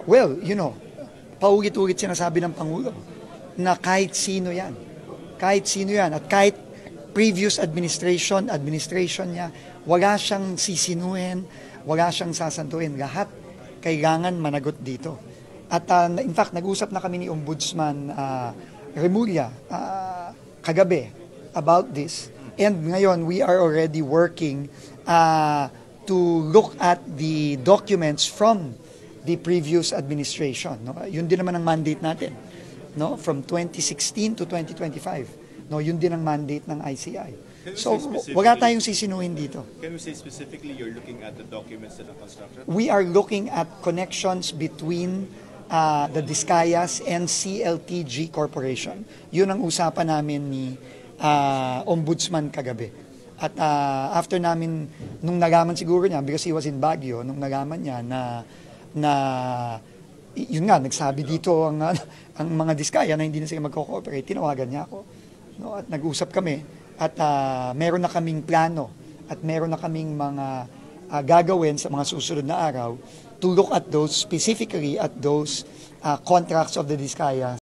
Well, paulit-ulit sinasabi ng Pangulo na kahit sino yan at kahit previous administration niya, wala siyang sisinuhin, wala siyang sasantuin. Lahat kailangan managot dito. At in fact, nag-usap na kami ni Ombudsman Remulla kagabi about this. And ngayon, we are already working to look at the documents from the previous administration. No? Yun din naman ang mandate natin. No? From 2016 to 2025. No? Yun din ang mandate ng ICI. So, wala tayong sisinuhin dito. Can we say specifically you're looking at the documents that are constructed? We are looking at connections between the Discayas and CLTG Corporation. Yun ang usapan namin ni Ombudsman kagabi. At after namin, nung nalaman siguro niya, because he was in Baguio, nung nalaman niya na yun nga, nagsabi dito ang mga Diskaya na hindi na sila magko-cooperate, tinawagan niya ako. No? At nag-usap kami at meron na kaming plano at meron na kaming mga gagawin sa mga susunod na araw to look at those, specifically at those contracts of the Diskaya